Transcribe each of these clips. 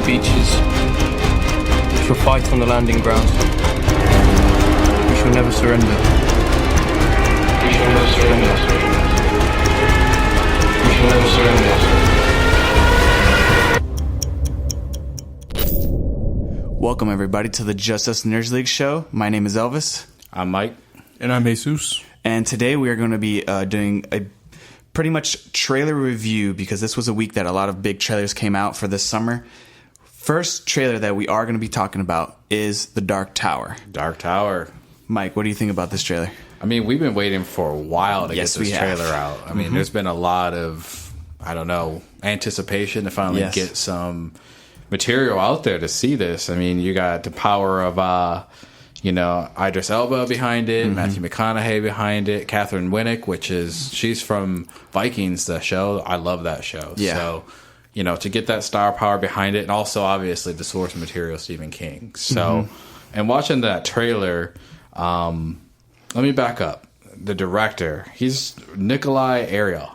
beaches. We shall fight on the landing grounds. We shall never surrender. We shall never surrender. We shall never surrender. Welcome everybody to the Justus Nerds League Show. My name is Elvis. I'm Mike. And I'm Jesus. And today we are going to be doing a pretty much trailer review because this was a week that a lot of big trailers came out for this summer. First trailer that we are going to be talking about is The Dark Tower. Dark Tower. Mike, what do you think about this trailer? I mean, we've been waiting for a while to Yes, get this we trailer have. out. I mean, there's been a lot of, anticipation to finally Yes. get some material out there to see this. I mean, you got the power of, Idris Elba behind it, Matthew McConaughey behind it, Catherine Winnick, she's from Vikings, the show. I love that show. Yeah. So, to get that star power behind it, and also obviously the source material, Stephen King. So, and watching that trailer, let me back up. The director, he's Nikolai Ariel.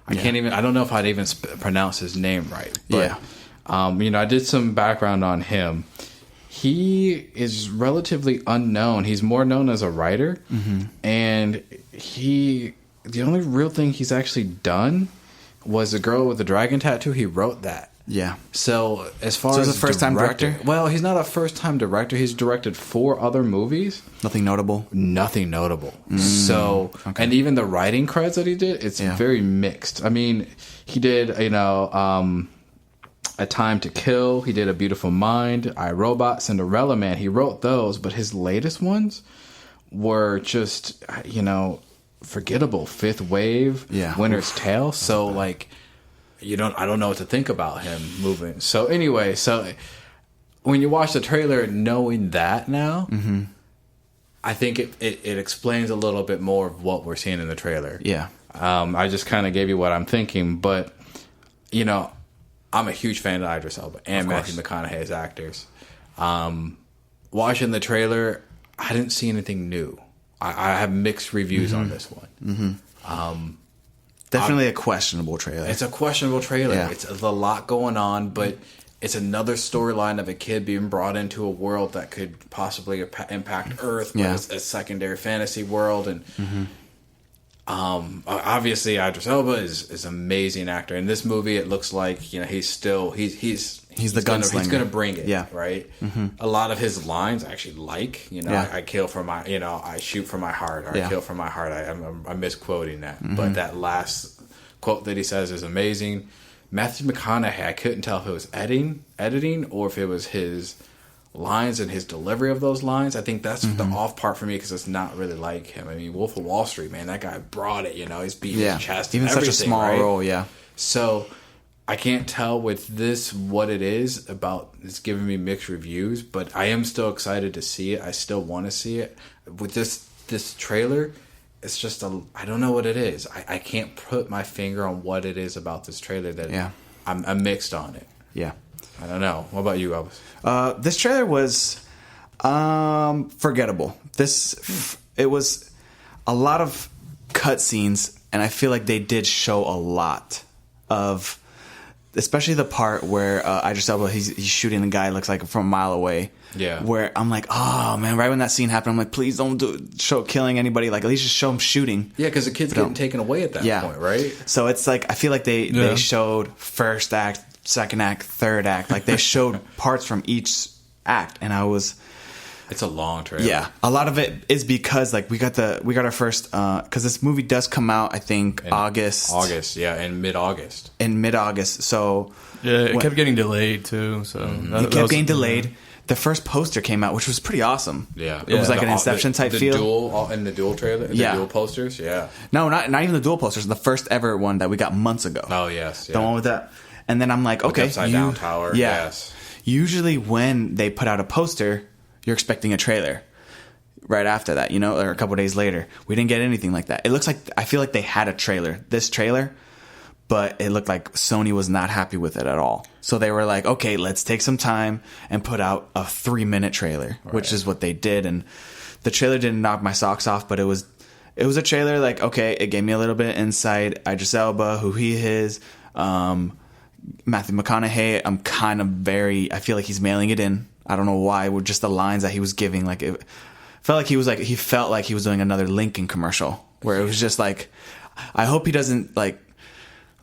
I don't know if I'd even pronounce his name right. But, I did some background on him. He is relatively unknown. He's more known as a writer, and the only real thing he's actually done was The Girl with the Dragon Tattoo. He wrote that. Yeah. So as far he's as a first-time director? Well, he's not a first-time director. He's directed 4 other movies. Nothing notable? Nothing notable. And even the writing credits that he did, it's very mixed. I mean, he did, A Time to Kill. He did A Beautiful Mind, I, Robot, Cinderella Man. He wrote those, but his latest ones were just, forgettable. Fifth Wave, Winter's Tale. So, I don't know what to think about him moving. So, anyway, when you watch the trailer knowing that now, I think it explains a little bit more of what we're seeing in the trailer. Yeah. I just kind of gave you what I'm thinking, but, I'm a huge fan of Idris Elba and Matthew McConaughey as actors. Watching the trailer, I didn't see anything new. I have mixed reviews on this one. Definitely a questionable trailer. It's a questionable trailer. Yeah. It's a lot going on, but it's another storyline of a kid being brought into a world that could possibly impact Earth, but it's a secondary fantasy world. And obviously Idris Elba is an amazing actor. In this movie, it looks like he's the gunslinger. He's going to bring it, right? A lot of his lines I actually like. I kill for my, I shoot for my heart, or I kill for my heart. I'm misquoting that, but that last quote that he says is amazing. Matthew McConaughey, I couldn't tell if it was editing, or if it was his lines and his delivery of those lines. I think that's the off part for me, because it's not really like him. I mean, Wolf of Wall Street, man, that guy brought it. He's beating his chest. Even such a small role, So I can't tell with this what it is about. It's giving me mixed reviews, but I am still excited to see it. I still want to see it. With this trailer, it's just I don't know what it is. I can't put my finger on what it is about this trailer that I'm mixed on it. Yeah. I don't know. What about you, Elvis? This trailer was forgettable. It was a lot of cutscenes, and I feel like they did show a lot of, especially the part where Idris Elba, he's shooting the guy, looks like from a mile away. Yeah. Where I'm like, oh man, right when that scene happened, I'm like, please don't show killing anybody. Like, at least just show him shooting. Yeah, because the kid's getting taken away at that point, right? So it's like, I feel like they showed first act, second act, third act. Like, they showed parts from each act, and it's a long trailer. Yeah, a lot of it is because we got our first, because this movie does come out, I think, in August, in mid-August. So it kept getting delayed too. So it kept getting delayed. The first poster came out, which was pretty awesome. Yeah, it was like an Inception type feel. In the dual trailer, dual posters. Yeah, no, not even the dual posters. The first ever one that we got months ago. Oh yes, the one with that. And then I'm like, okay, upside down tower. Yeah. Yes. Usually when they put out a poster, you're expecting a trailer right after that, or a couple days later. We didn't get anything like that. It looks like, I feel like they had this trailer, but it looked like Sony was not happy with it at all. So they were like, okay, let's take some time and put out a 3-minute trailer, which is what they did. And the trailer didn't knock my socks off, but it was a trailer like, okay, it gave me a little bit of insight. Idris Elba, who he is, Matthew McConaughey, I feel like he's mailing it in. I don't know why, with just the lines that he was giving. Like, it felt like he felt like he was doing another Lincoln commercial, where it was just like, I hope he doesn't, like,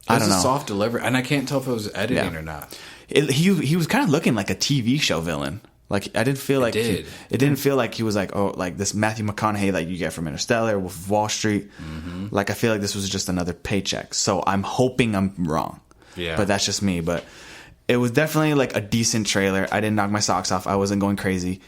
I don't know. It was a soft delivery, and I can't tell if it was editing or not. He was kind of looking like a TV show villain. Like, I didn't feel like it didn't feel like he was like, oh, like this Matthew McConaughey that you get from Interstellar, Wolf of Wall Street. Mm-hmm. Like, I feel like this was just another paycheck. So I'm hoping I'm wrong. Yeah. But that's just me. But it was definitely like a decent trailer. I didn't knock my socks off. I wasn't going crazy.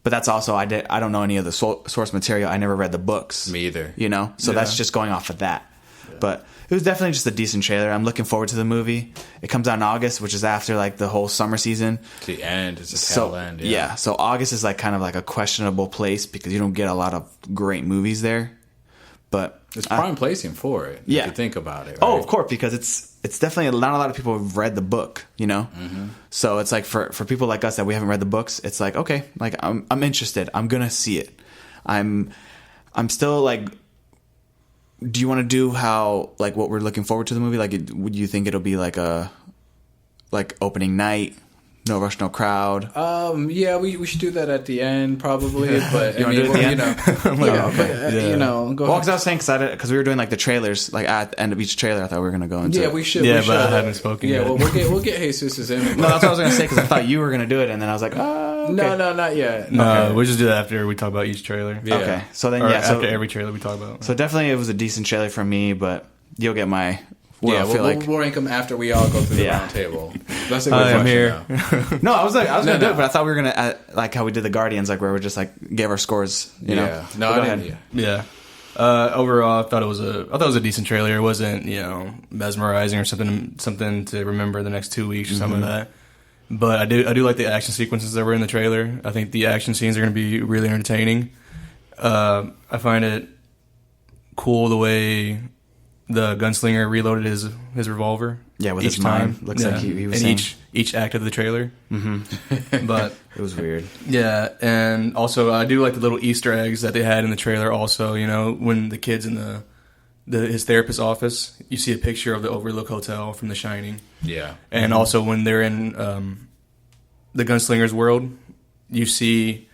But that's also, I don't know any of the source material. I never read the books. Me either. You know? So that's just going off of that. Yeah. But it was definitely just a decent trailer. I'm looking forward to the movie. It comes out in August, which is after like the whole summer season. It's the end. It's the tail end. Yeah. So August is like kind of like a questionable place because you don't get a lot of great movies there. But it's prime placing for it. Yeah. If you think about it. Right? Oh, of course, because it's definitely not a lot of people have read the book, you know? Mm-hmm. So it's like for people like us that we haven't read the books, it's like, okay, like I'm interested. I'm going to see it. I'm still like, do you want to do how, like, what we're looking forward to the movie? Like, would you think it'll be like opening night, no rush, no crowd? Yeah, we should do that at the end probably. But you want to do it at the end? You know, go ahead. Because I was saying, because we were doing like the trailers, like at the end of each trailer, I thought we were going to go into. Yeah, it. we should. Yeah, we but should. I haven't spoken yet. Well, we'll get Jesus's in. No, that's what I was going to say because I thought you were going to do it, and then I was like, oh, okay. No, not yet. No, Okay. we'll just do that after we talk about each trailer. Yeah. Okay, so then after every trailer we talk about. So definitely it was a decent trailer for me, but you'll get my. We'll rank them after we all go through the round table. That's a good I'm question. here. No, I was gonna do it, but I thought we were gonna like how we did the Guardians, like where we just like gave our scores. You know. No, go I ahead. didn't. Yeah. Overall, I thought it was a decent trailer. It wasn't mesmerizing or something to remember the next 2 weeks or something like that. But I do like the action sequences that were in the trailer. I think the action scenes are going to be really entertaining. I find it cool the way the gunslinger reloaded his revolver. Yeah, with each his time. mind. Looks like he was in saying. each act of the trailer. Mm-hmm. But it was weird. Yeah, and also I do like the little Easter eggs that they had in the trailer. Also, when the kid's in his therapist's office, you see a picture of the Overlook Hotel from The Shining. Yeah, and also when they're in the gunslinger's world, you see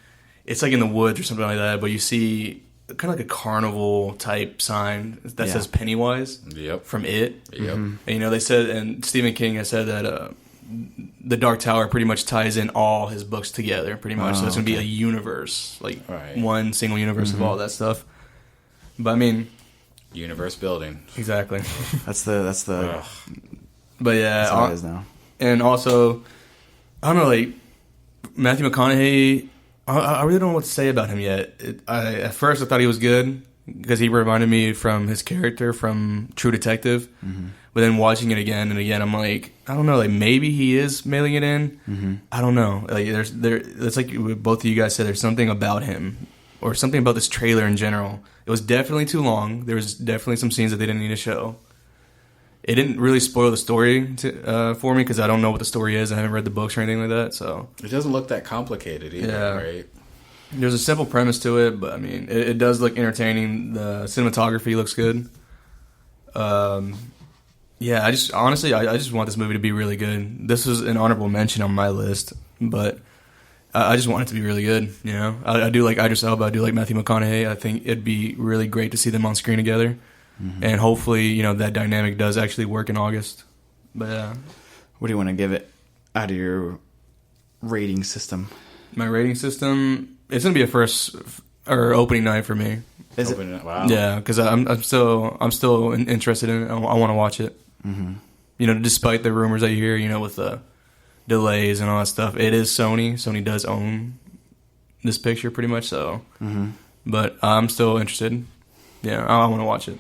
it's like in the woods or something like that, but you see kind of like a carnival type sign that says Pennywise. Yep. From It. Yep. Mm-hmm. And they said, and Stephen King has said that the Dark Tower pretty much ties in all his books together, pretty much. So it's going to be a universe, like one single universe of all that stuff. But I mean, universe building. Exactly. That's the. But yeah, that's how it is now. And also, I don't know, like Matthew McConaughey. I really don't know what to say about him yet. At first, I thought he was good because he reminded me from his character from True Detective. Mm-hmm. But then watching it again and again, I'm like, I don't know. Like maybe he is mailing it in. Mm-hmm. I don't know. Like it's like both of you guys said. There's something about him or something about this trailer in general. It was definitely too long. There was definitely some scenes that they didn't need to show. It didn't really spoil the story for me because I don't know what the story is. I haven't read the books or anything like that. So it doesn't look that complicated either, right? There's a simple premise to it, but I mean, it does look entertaining. The cinematography looks good. Yeah, I just want this movie to be really good. This was an honorable mention on my list, but I just want it to be really good. I do like Idris Elba. I do like Matthew McConaughey. I think it'd be really great to see them on screen together. Mm-hmm. And hopefully, that dynamic does actually work in August. But what do you want to give it out of your rating system? My rating system, it's gonna be a first or opening night for me. Is it? Wow. Yeah, because I'm still interested in it. I want to watch it. Mm-hmm. Despite the rumors that you hear, with the delays and all that stuff, it is Sony. Sony does own this picture pretty much. So, but I'm still interested. Yeah, I want to watch it.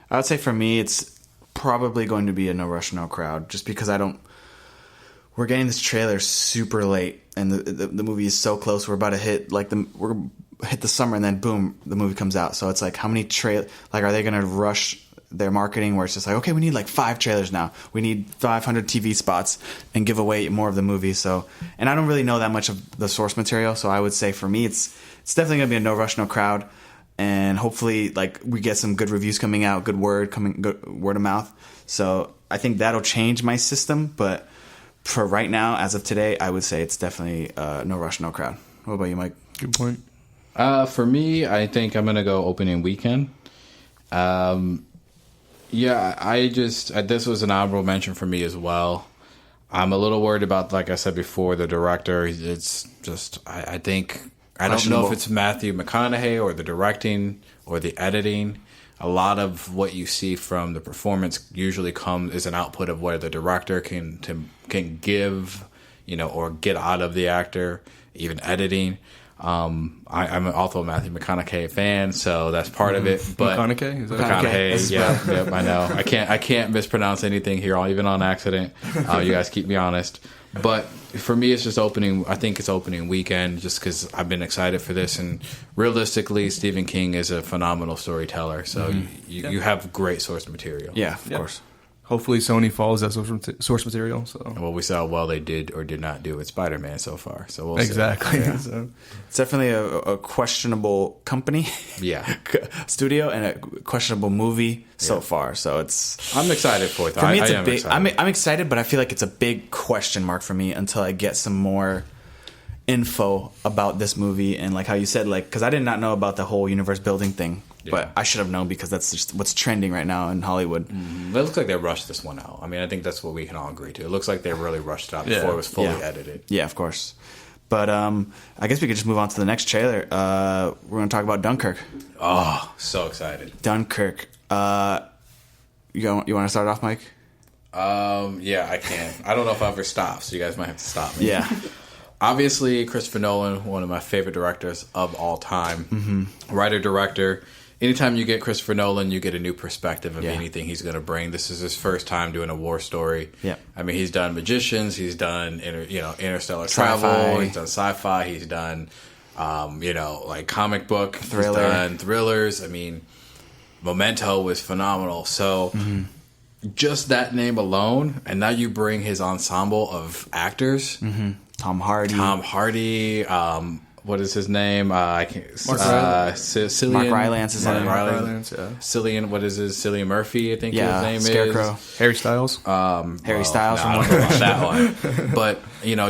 I would say for me, it's probably going to be a No Rush, No Crowd, just because we're getting this trailer super late, and the movie is so close. We're about to hit hit the summer, and then boom, the movie comes out. So it's like, how many are they going to rush their marketing where it's just like, okay, we need like 5 trailers now. We need 500 TV spots and give away more of the movie. So, and I don't really know that much of the source material. So I would say for me, it's definitely going to be a No Rush, No Crowd. and hopefully like we get some good reviews coming out, good word of mouth. So I think that'll change my system, but for right now, as of today, I would say it's definitely no rush, no crowd. What about you, Mike? Good point. For me, I think I'm gonna go opening weekend. This was an honorable mention for me as well. I'm a little worried about, like I said before, the director. It's just, I think, I don't know if it's Matthew McConaughey or the directing or the editing. A lot of what you see from the performance usually is an output of where the director can give, or get out of the actor, even editing. I'm also a Matthew McConaughey fan, so that's part of it. But McConaughey? Is that McConaughey, yep, I know. I can't mispronounce anything here, even on accident. You guys keep me honest. But for me, it's just opening. I think it's opening weekend, just because I've been excited for this. And realistically, Stephen King is a phenomenal storyteller, so you have great source material. Yeah, of course. Hopefully Sony follows that source material. So well, we saw how well they did or did not do with Spider-Man so far. So we'll exactly. see. Yeah. So. It's definitely a questionable company, studio, and a questionable movie so far. So I'm excited for it. For me, I'm excited, but I feel like it's a big question mark for me until I get some more info about this movie. And like how you said, because I did not know about the whole universe building thing. Yeah. But I should have known, because that's just what's trending right now in Hollywood. It looks like they rushed this one out. I mean, I think that's what we can all agree to. It looks like they really rushed it out before it was fully edited. Yeah, of course. But I guess we could just move on to the next trailer. We're going to talk about Dunkirk. Oh, so excited. Dunkirk. You want to start off, Mike? Yeah, I can. I don't know if I'll ever stop, so you guys might have to stop me. Yeah. Obviously, Christopher Nolan, one of my favorite directors of all time. Writer-director. Anytime you get Christopher Nolan, you get a new perspective of anything he's going to bring. This is his first time doing a war story. Yeah. I mean, he's done Magicians. He's done interstellar sci-fi. travel. He's done sci-fi. He's done like comic book. Thriller. He's done thrillers. I mean, Memento was phenomenal. So just that name alone, and now you bring his ensemble of actors. Tom Hardy. What is his name? Mark Cillian. Mark Rylance is in it. Rylance, yeah. Cillian, what is his? Cillian Murphy, I think his name Scarecrow. is. Harry Styles. Harry Styles. I don't know about that one. But,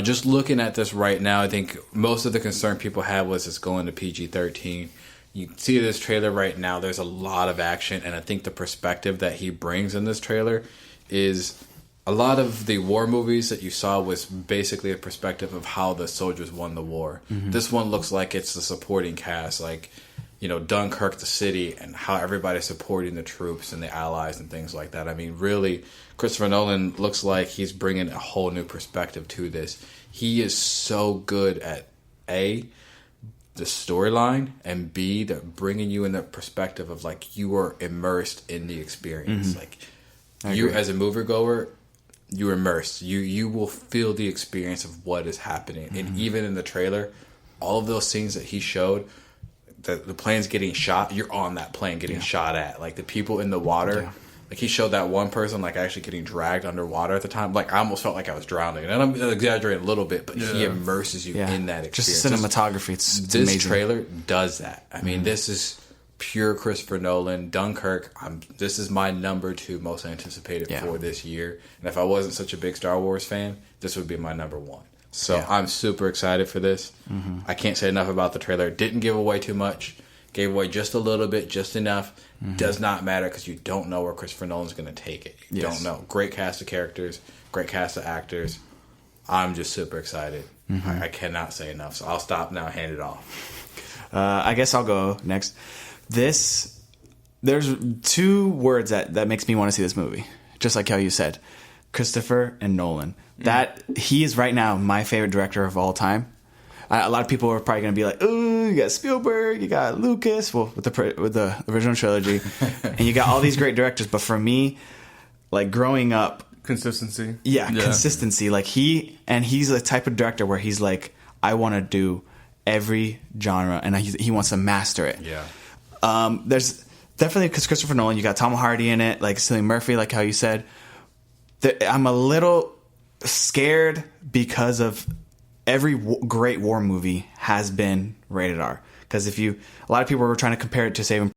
just looking at this right now, I think most of the concern people had was it's going to PG-13. You see this trailer right now, there's a lot of action, and I think the perspective that he brings in this trailer is... A lot of the war movies that you saw was basically a perspective of how the soldiers won the war. This one looks like it's the supporting cast, like, Dunkirk, the city, and how everybody's supporting the troops and the allies and things like that. I mean, really, Christopher Nolan looks like he's bringing a whole new perspective to this. He is so good at, A, the storyline, and B, the bringing you in the perspective of, like, you are immersed in the experience. Like, you as a moviegoer, you're immersed. You will feel the experience of what is happening. And even in the trailer, all of those scenes that he showed, the plane's getting shot, you're on that plane getting shot at. Like the people in the water, like he showed that one person like actually getting dragged underwater at the time. Like I almost felt like I was drowning. And I'm exaggerating a little bit, but he immerses you in that experience. Just cinematography, it's this amazing. trailer does that. I mean, this is pure Christopher Nolan. Dunkirk, this is my number 2 most anticipated for this year. And if I wasn't such a big Star Wars fan, this would be my number 1. So I'm super excited for this. I can't say enough about the trailer. Didn't give away too much. Gave away just a little bit, just enough. Does not matter because you don't know where Christopher Nolan's going to take it. You don't know. Great cast of characters, great cast of actors. I'm just super excited. I cannot say enough. So I'll stop now and hand it off. I guess I'll go next. There's 2 words that makes me want to see this movie. Just like how you said, Christopher and Nolan. That he is right now my favorite director of all time. A lot of people are probably going to be like, "Oh, you got Spielberg, you got Lucas, with the original trilogy, and you got all these great directors." But for me, like growing up, consistency. Consistency. Like he's the type of director where he's like, I want to do every genre, and he wants to master it. Yeah. There's definitely, because Christopher Nolan, you got Tom Hardy in it, like Cillian Murphy, like how you said. I'm a little scared because of every great war movie has been rated R. Because a lot of people were trying to compare it to Saving